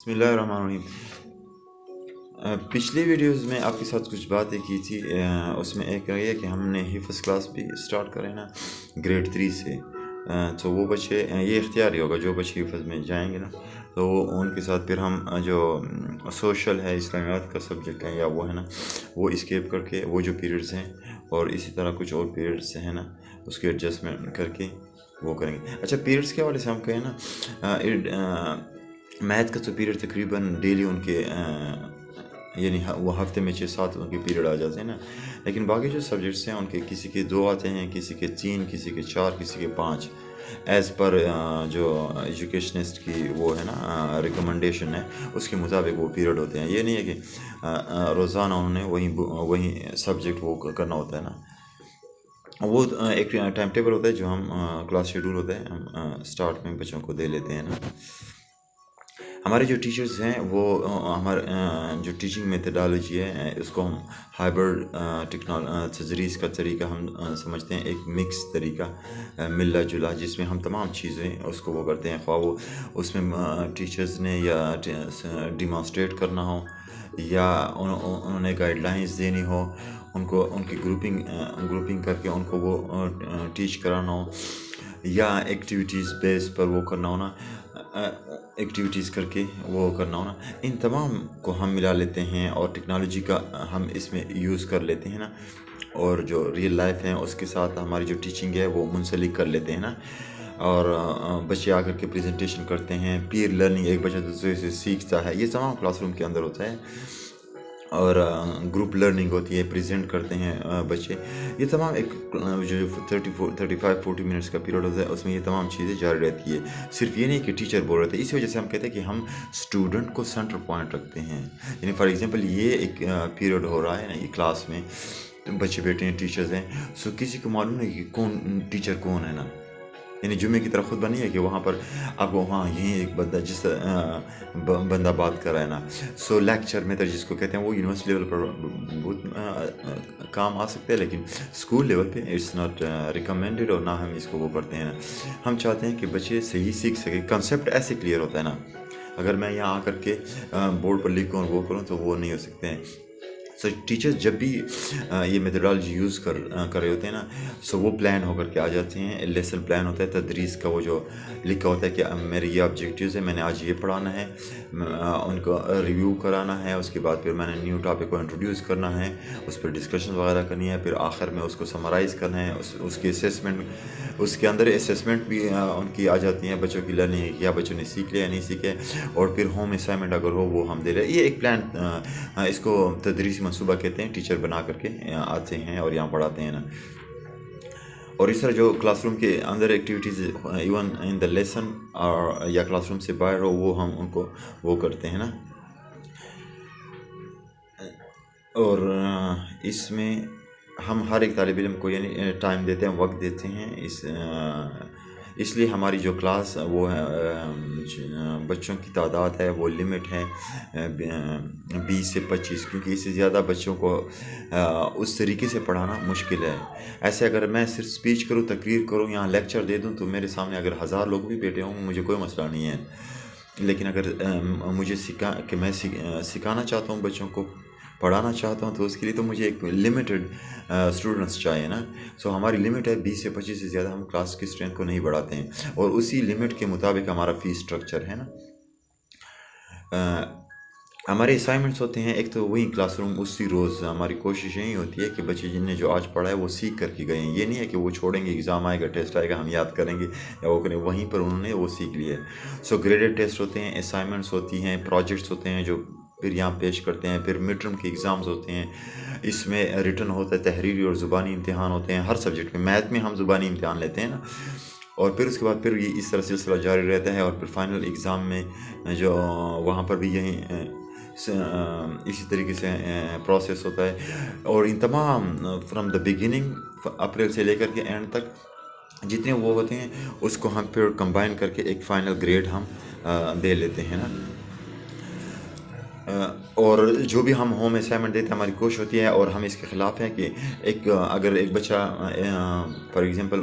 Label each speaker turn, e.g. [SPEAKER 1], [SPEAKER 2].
[SPEAKER 1] بسم اللہ الرحمن الرحیم۔ پچھلی ویڈیوز میں آپ کے ساتھ کچھ باتیں کی تھی، اس میں ایک یہ کہ ہم نے حفظ کلاس بھی سٹارٹ کرے نا گریڈ 3 سے، تو وہ بچے یہ اختیاری ہوگا جو بچے حفظ میں جائیں گے نا، تو وہ ان کے ساتھ پھر ہم جو سوشل ہے، اسلامیات کا سبجیکٹ ہے یا وہ ہے نا، وہ اسکیپ کر کے وہ جو پیریڈز ہیں اور اسی طرح کچھ اور پیریڈز ہیں نا اس کے ایڈجسٹمنٹ کر کے وہ کریں گے۔ اچھا، پیریڈز کے حوالے سے ہم کہیں نا، میتھ کا تو پیریڈ تقریباً ڈیلی ان کے یعنی وہ ہفتے میں 6-7 ان کے پیریڈ آ جاتے ہیں نا، لیکن باقی جو سبجیکٹس ہیں ان کے کسی کے 2 آتے ہیں، کسی کے 3، کسی کے 4، کسی کے 5، ایز پر جو ایجوکیشنسٹ کی وہ ہے نا ریکمنڈیشن ہے اس کے مطابق وہ پیریڈ ہوتے ہیں۔ یہ نہیں ہے کہ روزانہ انہوں نے وہی سبجیکٹ وہ کرنا ہوتا ہے نا، وہ ایک ٹائم ٹیبل ہوتا ہے جو ہم کلاس شیڈول ہوتا ہے ہم سٹارٹ میں بچوں کو دے لیتے ہیں نا۔ ہمارے جو ٹیچرز ہیں وہ ہمارے جو ٹیچنگ میتھڈالوجی ہے اس کو ہم ہائبرڈ تدریس کا طریقہ ہم سمجھتے ہیں، ایک مکس طریقہ ملا جلا، جس میں ہم تمام چیزیں اس کو وہ کرتے ہیں، خواہ وہ اس میں ٹیچرز نے یا ڈیمانسٹریٹ کرنا ہو یا انہوں نے گائیڈ لائنز دینی ہو، ان کی گروپنگ کر کے ان کو وہ ٹیچ کرانا ہو، یا ایکٹیویٹیز بیس پر وہ کرنا ہونا، ایکٹیویٹیز کر کے وہ کرنا ہونا، ان تمام کو ہم ملا لیتے ہیں اور ٹیکنالوجی کا ہم اس میں یوز کر لیتے ہیں نا، اور جو ریئل لائف ہے اس کے ساتھ ہماری جو ٹیچنگ ہے وہ منسلک کر لیتے ہیں نا، اور بچے آ کر کے پریزنٹیشن کرتے ہیں، پیر لرننگ، ایک بچہ دوسرے سے سیکھتا ہے، یہ تمام کلاس روم کے اندر ہوتا ہے، اور گروپ لرننگ ہوتی ہے، پریزنٹ کرتے ہیں بچے، یہ تمام ایک جو 35-40 منٹس کا پیریڈ ہوتا ہے اس میں یہ تمام چیزیں جاری رہتی ہے۔ صرف یہ نہیں کہ ٹیچر بول رہے تھے، اسی وجہ سے ہم کہتے ہیں کہ ہم اسٹوڈنٹ کو سینٹر پوائنٹ رکھتے ہیں، یعنی فار ایگزامپل یہ ایک پیریڈ ہو رہا ہے نا، یہ کلاس میں بچے بیٹھے ہیں، ٹیچرز ہیں، سو کسی کو معلوم نہیں کہ ٹیچر کون ہے نا، یعنی جمعے کی طرح خود بنی ہے کہ وہاں پر آپ کو ہاں یہیں ایک بندہ جس بندہ بات کر رہا ہے نا، سو لیکچر میتھڈ جس کو کہتے ہیں وہ یونیورسٹی لیول پر بہت کام آ سکتے ہیں، لیکن اسکول لیول پہ اٹس ناٹ ریکمینڈیڈ، اور نہ ہم اس کو وہ کرتے ہیں نا۔ ہم چاہتے ہیں کہ بچے صحیح سیکھ سکیں، کنسیپٹ ایسے کلیئر ہوتا ہے نا، اگر میں یہاں آ کر کے بورڈ پر لکھوں اور وہ کروں تو وہ نہیں ہو سکتے ہیں۔ سو ٹیچرز جب بھی یہ میتھڈالوجی یوز کر رہے ہوتے ہیں نا، سو وہ پلان ہو کر کے آ جاتے ہیں، لیسن پلان ہوتا ہے تدریس کا، وہ جو لکھا ہوتا ہے کہ میرے یہ آبجیکٹیوز ہیں، میں نے آج یہ پڑھانا ہے، ان کو ریویو کرانا ہے، اس کے بعد پھر میں نے نیو ٹاپک کو انٹروڈیوس کرنا ہے، اس پر ڈسکشن وغیرہ کرنی ہے، پھر آخر میں اس کو سمرائز کرنا ہے، اس کی اسیسمنٹ، اس کے اندر اسیسمنٹ بھی ان کی آ جاتی ہیں، بچوں کی لرننگ کیا بچوں نے سیکھ لیا یا نہیں سیکھے، اور پھر ہوم اسائنمنٹ اگر ہو وہ ہم دے رہے ہیں۔ یہ ایک پلان، اس کو تدریسی منصوبہ کہتے ہیں، ٹیچر بنا کر کے آتے ہیں اور یہاں پڑھاتے ہیں نا، اور اس طرح جو کلاس روم کے اندر activities even in the lesson اور یا کلاس روم سے باہر ہو وہ ہم ان کو وہ کرتے ہیں نا، اور اس میں ہم ہر ایک طالب علم کو یعنی ٹائم دیتے ہیں، وقت دیتے ہیں، اس لیے ہماری جو کلاس وہ ہے بچوں کی تعداد ہے وہ لمٹ ہے 20 سے 25، کیونکہ اس سے زیادہ بچوں کو اس طریقے سے پڑھانا مشکل ہے۔ ایسے اگر میں صرف اسپیچ کروں، تقریر کروں، یہاں لیکچر دے دوں تو میرے سامنے اگر 1000 لوگ بھی بیٹھے ہوں مجھے کوئی مسئلہ نہیں ہے، لیکن اگر مجھے میں سکھانا چاہتا ہوں، بچوں کو پڑھانا چاہتا ہوں، تو اس کے لیے تو مجھے ایک لمیٹڈ اسٹوڈنٹس چاہیے نا، سو ہماری لمٹ ہے 20 سے 25 سے زیادہ ہم کلاس کی اسٹرینتھ کو نہیں بڑھاتے ہیں، اور اسی لمٹ کے مطابق ہمارا فی اسٹرکچر ہے نا۔ ہمارے اسائنمنٹس ہوتے ہیں، ایک تو وہی کلاس روم اسی روز، ہماری کوشش یہی ہوتی ہے کہ بچے جن نے جو آج پڑھا ہے وہ سیکھ کر کے گئے ہیں، یہ نہیں ہے کہ وہ چھوڑیں گے، ایگزام آئے گا، ٹیسٹ آئے گا، ہم یاد کریں گے یا وہ کریں، وہیں پر انہوں نے وہ سیکھ لیا ہے۔ سو گریڈڈ ٹیسٹ ہوتے ہیں، اسائنمنٹس ہوتی ہیں، پروجیکٹس ہوتے ہیں جو پھر یہاں پیش کرتے ہیں، پھر مڈ ٹرم کے ایگزامز ہوتے ہیں، اس میں ریٹن ہوتا ہے، تحریری اور زبانی امتحان ہوتے ہیں ہر سبجیکٹ میں، میتھ میں ہم زبانی امتحان لیتے ہیں نا، اور پھر اس کے بعد پھر یہ اس طرح سلسلہ جاری رہتا ہے، اور پھر فائنل ایگزام میں جو وہاں پر بھی یہی اسی طریقے سے پروسیس ہوتا ہے، اور ان تمام فرام دا بگننگ اپریل سے لے کر کے اینڈ تک جتنے وہ ہوتے ہیں اس کو ہم پھر کمبائن کر کے ایک فائنل گریڈ ہم دے لیتے ہیں نا۔ اور جو بھی ہم ہوم اسائنمنٹ دیتے ہیں ہماری کوشش ہوتی ہے، اور ہم اس کے خلاف ہیں کہ اگر ایک بچہ فار ایگزامپل